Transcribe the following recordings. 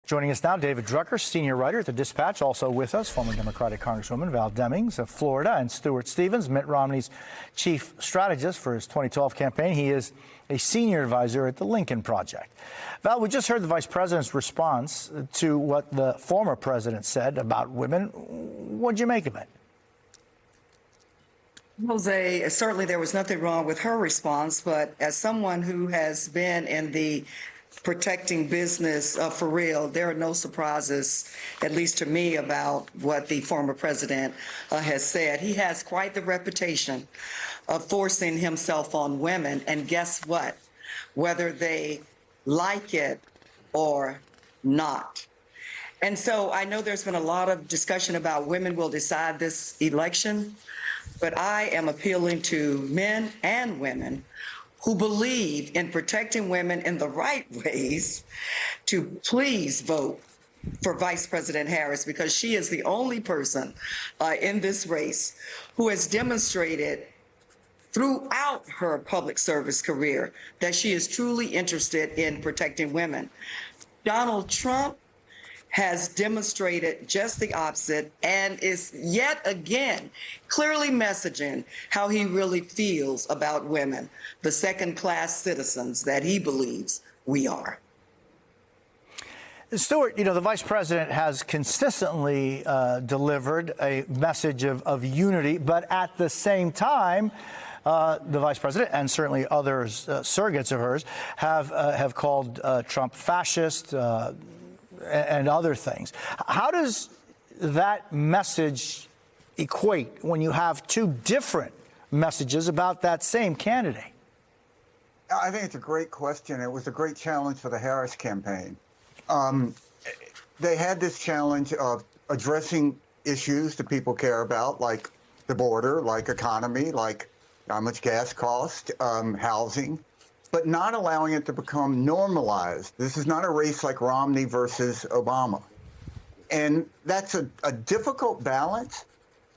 Joining us now, David Drucker, senior writer at the Dispatch, also with us, former Democratic Congresswoman Val Demings of Florida, and Stuart Stevens, Mitt Romney's chief strategist for his 2012 campaign. He is a senior advisor at the Lincoln Project. Val, we just heard the vice president's response to what the former president said about women. What'd you make of it? Jose, certainly there was nothing wrong with her response, but as someone who has been in the protecting business for real, there are no surprises, at least to me, about what the former president has said. He has quite the reputation of forcing himself on women, and guess what? Whether they like it or not. And so I know there's been a lot of discussion about women will decide this election, but I am appealing to men and women who believe in protecting women in the right ways to please vote for Vice President Harris, because she is the only person in this race who has demonstrated throughout her public service career that she is truly interested in protecting women. Donald Trump has demonstrated just the opposite and is yet again clearly messaging how he really feels about women, the second-class citizens that he believes we are. Stuart, you know, the vice president has consistently delivered a message of unity, but at the same time, the vice president and certainly others, surrogates of hers, have called Trump fascist, and other things. How does that message equate when you have two different messages about that same candidate? I think it's a great question. It was a great challenge for the Harris campaign. They had this challenge of addressing issues that people care about, like the border, like economy, like how much gas cost, housing, but not allowing it to become normalized. This is not a race like Romney versus Obama. And that's a difficult balance,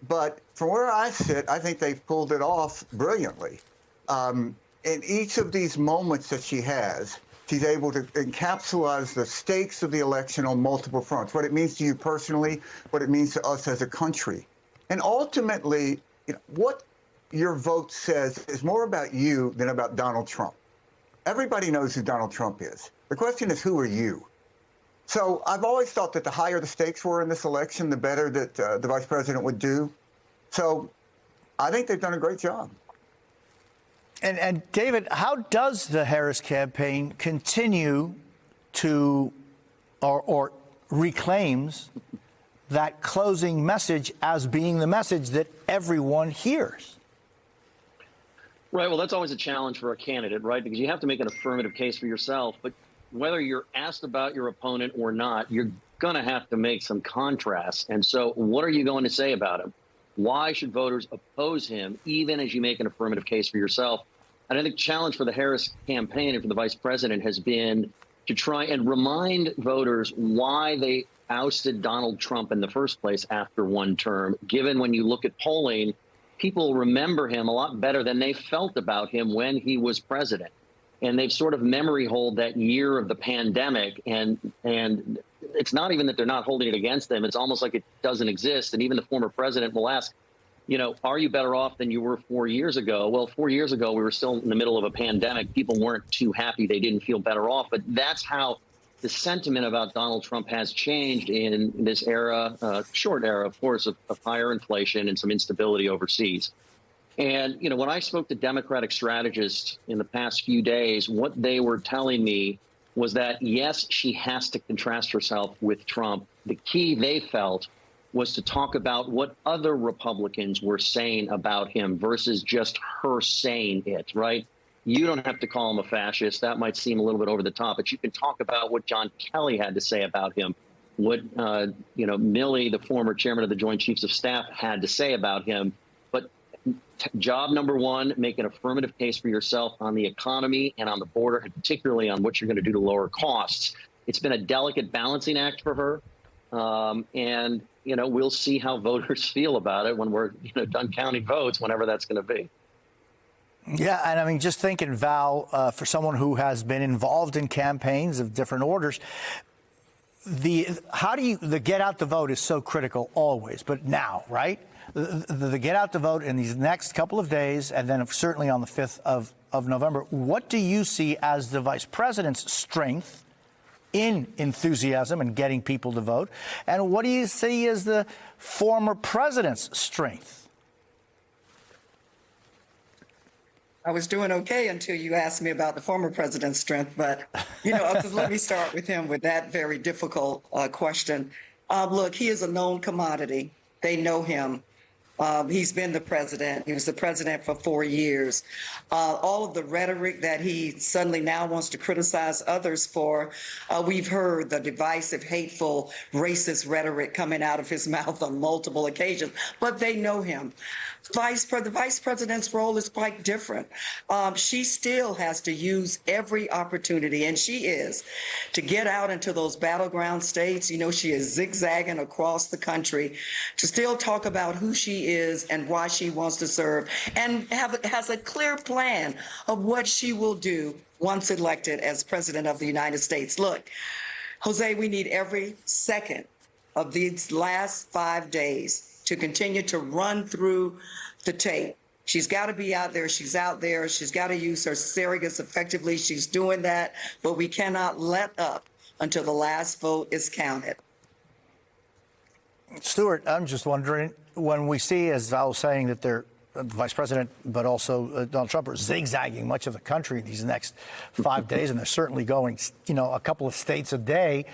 but from where I sit, I think they've pulled it off brilliantly. In each of these moments that she has, she's able to encapsulate the stakes of the election on multiple fronts, what it means to you personally, what it means to us as a country. And ultimately, you know, what your vote says is more about you than about Donald Trump. Everybody knows who Donald Trump is. The question is, who are you? So I've always thought that the higher the stakes were in this election, the better that the vice president would do. So I think they've done a great job. And David, how does the Harris campaign continue to or reclaims that closing message as being the message that everyone hears? Right. Well, that's always a challenge for a candidate, right? Because you have to make an affirmative case for yourself. But whether you're asked about your opponent or not, you're going to have to make some contrasts. And so what are you going to say about him? Why should voters oppose him, even as you make an affirmative case for yourself? And I think the challenge for the Harris campaign and for the vice president has been to try and remind voters why they ousted Donald Trump in the first place after one term, given when you look at polling, people remember him a lot better than they felt about him when he was president. And they've sort of memory hold that year of the pandemic. And it's not even that they're not holding it against them. It's almost like it doesn't exist. And even the former president will ask, you know, are you better off than you were 4 years ago? Well, 4 years ago, we were still in the middle of a pandemic. People weren't too happy. They didn't feel better off. But that's how the sentiment about Donald Trump has changed in this era, short era, of course, of higher inflation and some instability overseas. And, you know, when I spoke to Democratic strategists in the past few days, what they were telling me was that, yes, she has to contrast herself with Trump. The key, they felt, was to talk about what other Republicans were saying about him versus just her saying it, right? You don't have to call him a fascist. That might seem a little bit over the top, but you can talk about what John Kelly had to say about him, what, you know, Milley, the former chairman of the Joint Chiefs of Staff, had to say about him. But job number one, make an affirmative case for yourself on the economy and on the border, and particularly on what you're going to do to lower costs. It's been a delicate balancing act for her. And, you know, we'll see how voters feel about it when we're, you know, done counting votes, whenever that's going to be. Yeah, and I mean, just thinking, Val, for someone who has been involved in campaigns of different orders, the get out the vote is so critical always, but now, right? The get out the vote in these next couple of days, and then certainly on the 5th of November. What do you see as the vice president's strength in enthusiasm and getting people to vote? And what do you see as the former president's strength? I was doing okay until you asked me about the former president's strength, but, let me start with him with that very difficult question. Look, he is a known commodity. They know him. He's been the president. He was the president for 4 years. All of the rhetoric that he suddenly now wants to criticize others for, we've heard the divisive, hateful, racist rhetoric coming out of his mouth on multiple occasions, but they know him. The vice president's role is quite different. She still has to use every opportunity, and she is, to get out into those battleground states. She is zigzagging across the country to still talk about who she is and why she wants to serve, and has a clear plan of what she will do once elected as president of the United States. Look, Jose, we need every second of these last 5 days to continue to run through the tape. She's got to be out there. She's out there. She's got to use her surrogates effectively. She's doing that, but we cannot let up until the last vote is counted. Stuart, I'm just wondering, when we see, as Val was saying, that the vice president, but also Donald Trump, are zigzagging much of the country these next 5 days, and they're certainly going, a couple of states a day.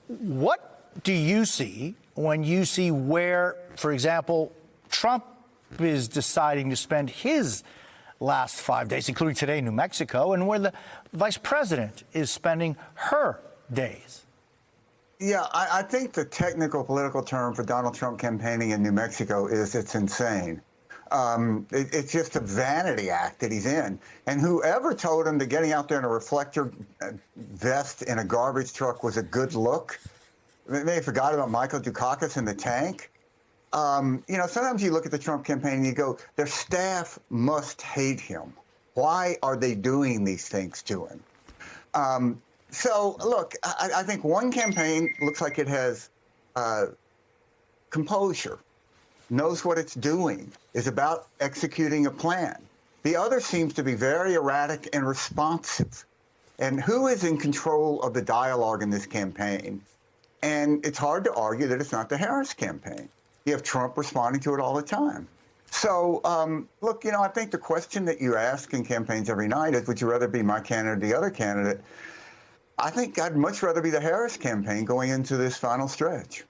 What do you see when you see where, for example, Trump is deciding to spend his last 5 days, including today in New Mexico, and where the vice president is spending her days? Yeah, I think the technical political term for Donald Trump campaigning in New Mexico is it's insane. It's just a vanity act that he's in. And whoever told him that getting out there in a reflector vest in a garbage truck was a good look, they forgot about Michael Dukakis in the tank. Sometimes you look at the Trump campaign and you go, their staff must hate him. Why are they doing these things to him? So, look, I think one campaign looks like it has composure, knows what it's doing, is about executing a plan. The other seems to be very erratic and responsive. And who is in control of the dialogue in this campaign? And it's hard to argue that it's not the Harris campaign. You have Trump responding to it all the time. So, look, I think the question that you ask in campaigns every night is, would you rather be my candidate or the other candidate? I think I'd much rather be the Harris campaign going into this final stretch.